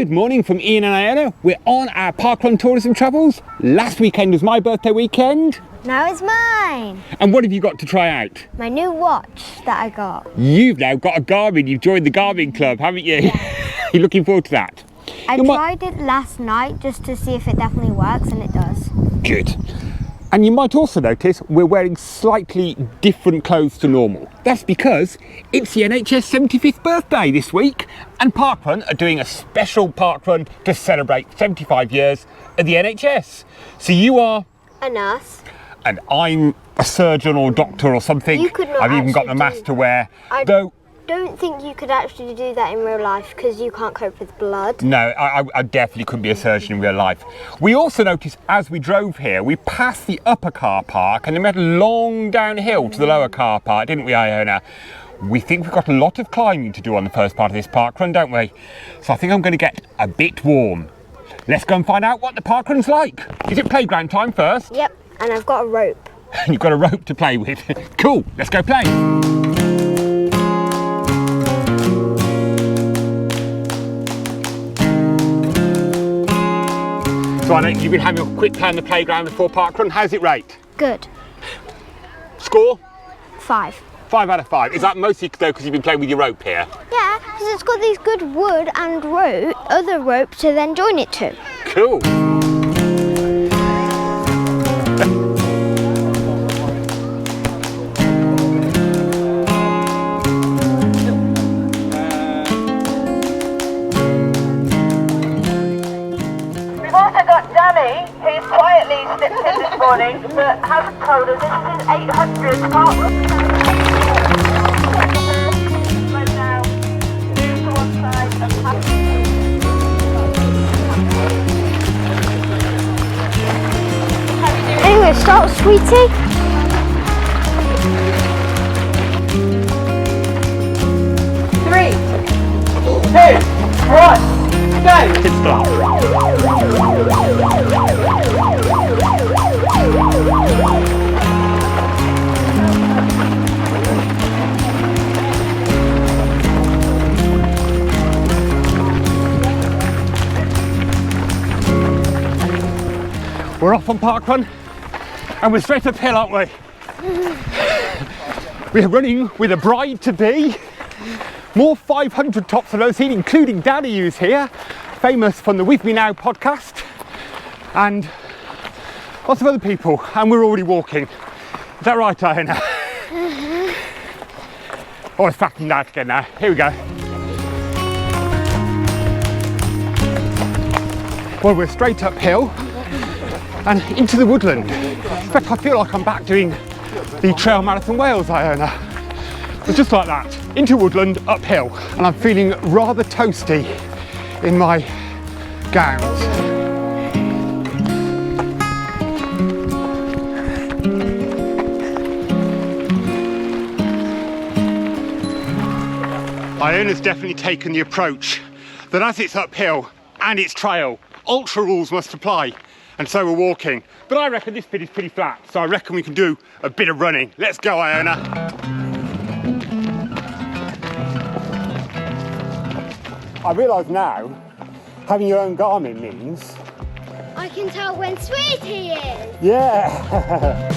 Good morning from Ian and Iona. We're on our parkrun tourism travels. Last weekend was my birthday weekend. Now it's mine. And what have you got to try out? My new watch that I got. You've now got a Garmin. You've joined the Garmin club, haven't you? Yeah. You're looking forward to that? I tried it last night just to see if it definitely works, and it does. Good. And you might also notice we're wearing slightly different clothes to normal. That's because it's the NHS 75th birthday this week, and Parkrun are doing a special parkrun to celebrate 75 years of the NHS. So you are A nurse. and I'm a surgeon or doctor or something. You could not I've even got the actually mask to wear. I Though, don't think you could actually do that in real life because you can't cope with blood. no, I definitely couldn't be a surgeon in real life. We also noticed as we drove here, we passed the upper car park and then we had a long downhill to the lower car park, didn't we, Iona? We think we've got a lot of climbing to do on the first part of this parkrun, don't we? So I think I'm going to get a bit warm. Let's go and find out what the parkrun's like. Is it playground time first? Yep, and I've got a rope. You've got a rope to play with. Cool, let's go play. So I know you've been having a quick play on the playground before parkrun. How's it rate? Good. Score? 5. 5 out of 5. Is that mostly though because you've been playing with your rope here? Yeah, because it's got these good wood and other rope to then join it to. Cool. We've also got Danny, who's quietly slipped in this morning, but hasn't told us this is his 800th parkrun. Right now, move to one side and pass. Anyway, start, sweetie. Three, two, one, go! We're off on parkrun and we're straight uphill, aren't we? We're running with a bride-to-be. More 500 tops than I've seen, including Danny, who's here, famous from the With Me Now podcast, and lots of other people, and we're already walking. Is that right, Iona? Oh, let's flatten that again now. Here we go. Well, we're straight uphill and into the woodland. In fact, I feel like I'm back doing the Trail Marathon Wales, Iona. It's just like that, into woodland, uphill, and I'm feeling rather toasty in my gowns. Iona's definitely taken the approach that as it's uphill and it's trail, ultra rules must apply, and so we're walking. But I reckon this bit is pretty flat, so I reckon we can do a bit of running. Let's go, Iona. I realise now, having your own Garmin means... I can tell when Sweetie is. Yeah!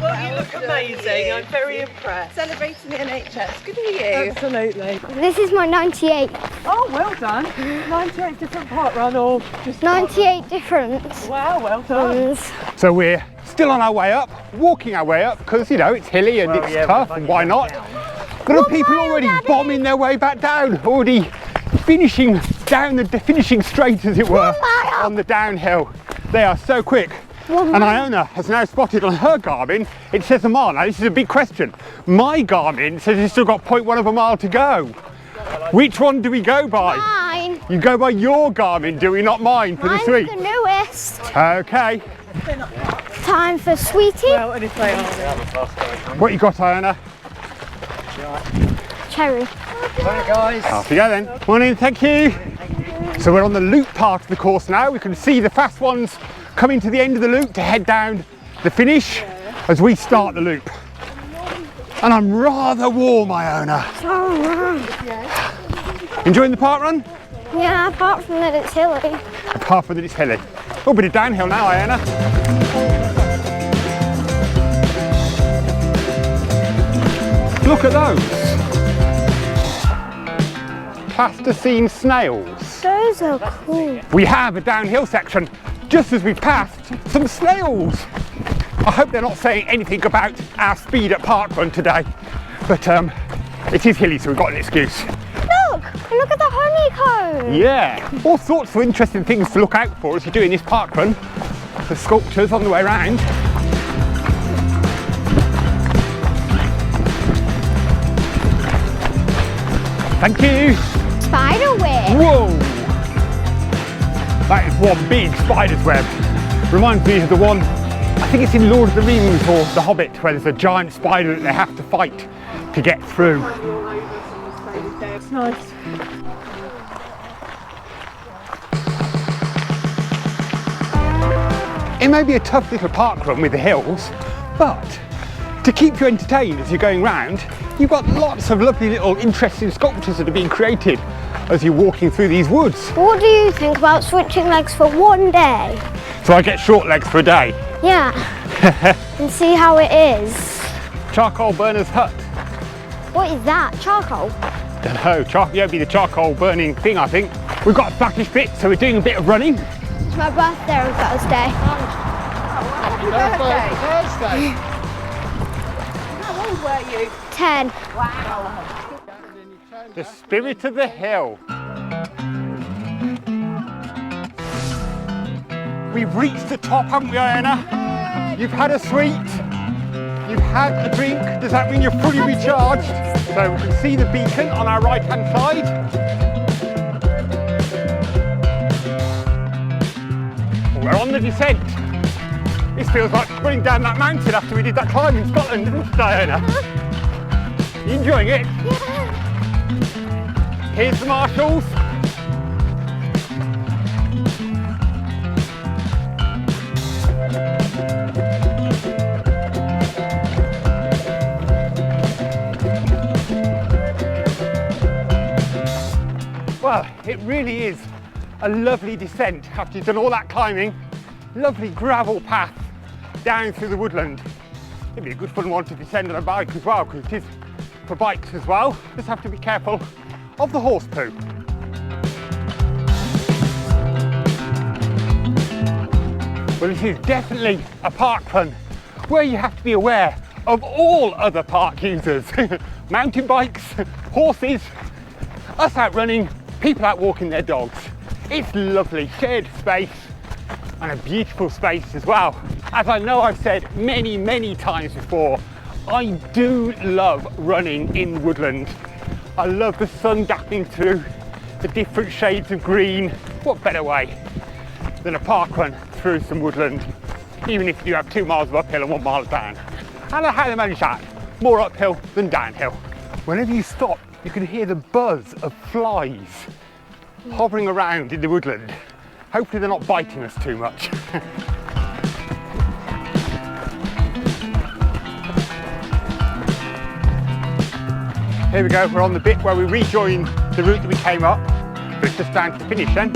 Well, you look amazing. I'm very impressed. Celebrating the NHS. Good for you. Absolutely. This is my 98. Oh, well done. 98 different parkrun or just 98 different Wow, well done. ones. So we're still on our way up, walking our way up, because, you know, it's hilly and it's tough, and why not? There are people already bombing their way back down, already finishing down the finishing straight, as it were, on the downhill. They are so quick. And Iona has now spotted on her Garmin, it says a mile. Now this is a big question. My Garmin says it's still got 0.1 of a mile to go. Which one do we go by? Mine. You go by your Garmin, do we, not mine for Mine's this week? the newest. Okay. Time for Sweetie. Well, and if they are. What you got, Iona? Cherry. Hi guys. Off you go then. Morning, thank you. So we're on the loop part of the course now. We can see the fast ones coming to the end of the loop to head down the finish. as we start the loop. And I'm rather warm, Iona. Enjoying the park run? Yeah, apart from that it's hilly. Apart from that it's hilly. Oh, bit of downhill now, Iona. Look at those. Plasticine snails. Those are cool. We have a downhill section just as we've passed some snails. I hope they're not saying anything about our speed at parkrun today, but it is hilly, so we've got an excuse. Look at the honeycomb. Yeah, all sorts of interesting things to look out for as you're doing this parkrun. The sculptures on the way around. Thank you. Spider web. Whoa! That is one big spider's web. Reminds me of the one, I think it's in Lord of the Rings or The Hobbit, where there's a giant spider that they have to fight to get through. It's nice. It may be a tough little parkrun with the hills, but to keep you entertained as you're going round, you've got lots of lovely little interesting sculptures that are being created as you're walking through these woods. What do you think about switching legs for one day? So I get short legs for a day. Yeah. And see how it is. Charcoal burner's hut. What is that? Charcoal? Don't know, yeah, it'd be the charcoal burning thing, I think. We've got a blackish bit, so we're doing a bit of running. It's my birthday on Thursday. Thursday. How old were you? 10. Wow. The spirit of the hill. We've reached the top, haven't we, Iona? You've had a sweet, you've had a drink. Does that mean you're fully recharged? So we can see the beacon on our right-hand side. We're on the descent. This feels like running down that mountain after we did that climb in Scotland, didn't it, Diana? You enjoying it? Yeah. Here's the marshals. Well, it really is a lovely descent after you've done all that climbing. Lovely gravel path down through the woodland. It'd be a good fun one to descend on a bike as well, because it is for bikes as well. Just have to be careful of the horse poo. Well, this is definitely a park run where you have to be aware of all other park users. Mountain bikes, horses, us out running, people out walking their dogs. It's lovely, shared space and a beautiful space as well. As I know I've said many, many times before, I do love running in woodland. I love the sun dappling through the different shades of green. What better way than a park run through some woodland, even if you have 2 miles of uphill and 1 mile down. And I highly manage that, more uphill than downhill. Whenever you stop, you can hear the buzz of flies hovering around in the woodland. Hopefully they're not biting us too much. Here we go, we're on the bit where we rejoin the route that we came up, but it's just down to the finish then.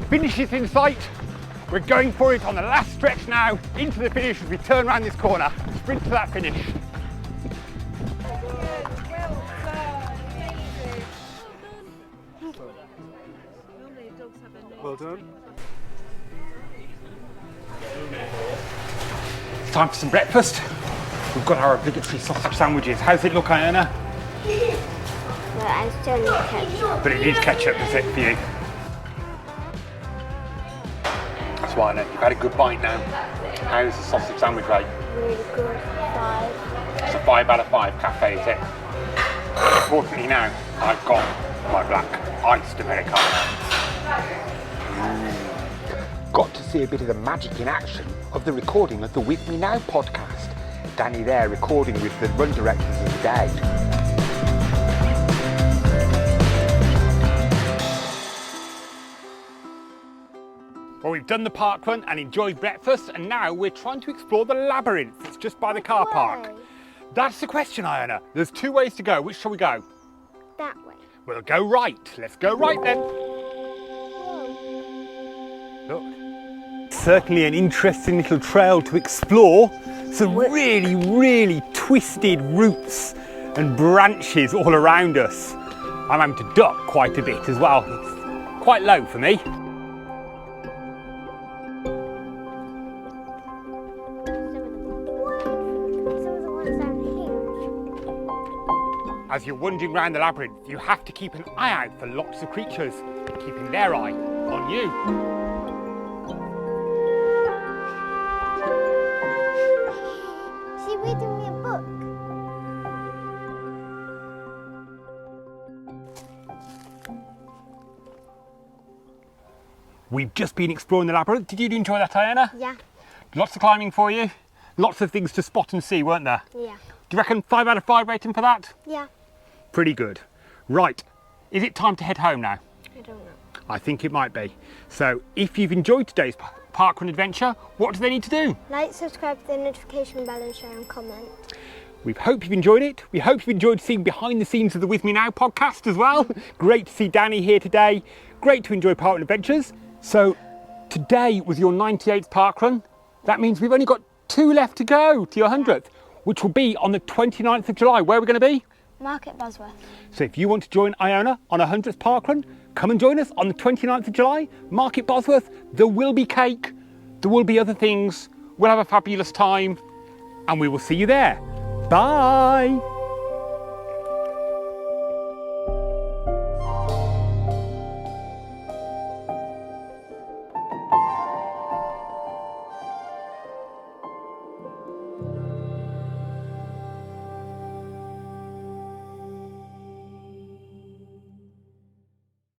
Finish is in sight. We're going for it on the last stretch now, into the finish as we turn around this corner. Sprint to that finish. Well done. It's time for some breakfast. We've got our obligatory sausage sandwiches. How's it look, Iona? But I still need ketchup. But it needs ketchup, does it, for you? That's why, Iona. You've had a good bite now. How's the sausage sandwich rate? Really good. 5. It's a 5 out of 5 cafe, is it? Unfortunately now, I've got my black iced Americano. Got to see a bit of the magic in action of the recording of the With Me Now podcast. Danny there recording with the run directors of the day. Well, we've done the park run and enjoyed breakfast, and now we're trying to explore the labyrinth. It's just by the car park. Way? That's the question, Iona. There's 2 ways to go. Which shall we go? That way. We'll go right. Let's go right then. Look. Certainly an interesting little trail to explore. Some really, really twisted roots and branches all around us. I'm having to duck quite a bit as well. It's quite low for me. As you're wandering around the labyrinth, you have to keep an eye out for lots of creatures, keeping their eye on you. Is she reading me a book? We've just been exploring the labyrinth. Did you enjoy that, Iona? Yeah. Lots of climbing for you. Lots of things to spot and see, weren't there? Yeah. Do you reckon 5 out of 5 rating for that? Yeah. Pretty good. Right, is it time to head home now? I don't know. I think it might be. So if you've enjoyed today's parkrun adventure, what do they need to do? Like, subscribe to the notification bell and share and comment. We hope you've enjoyed it. We hope you've enjoyed seeing behind the scenes of the With Me Now podcast as well. Great to see Danny here today. Great to enjoy parkrun adventures. So today was your 98th parkrun. That means we've only got 2 left to go to your 100th, which will be on the 29th of July. Where are we going to be? Market Bosworth. So if you want to join Iona on a 100th parkrun, come and join us on the 29th of July, Market Bosworth. There will be cake, there will be other things. We'll have a fabulous time, and we will see you there. Bye.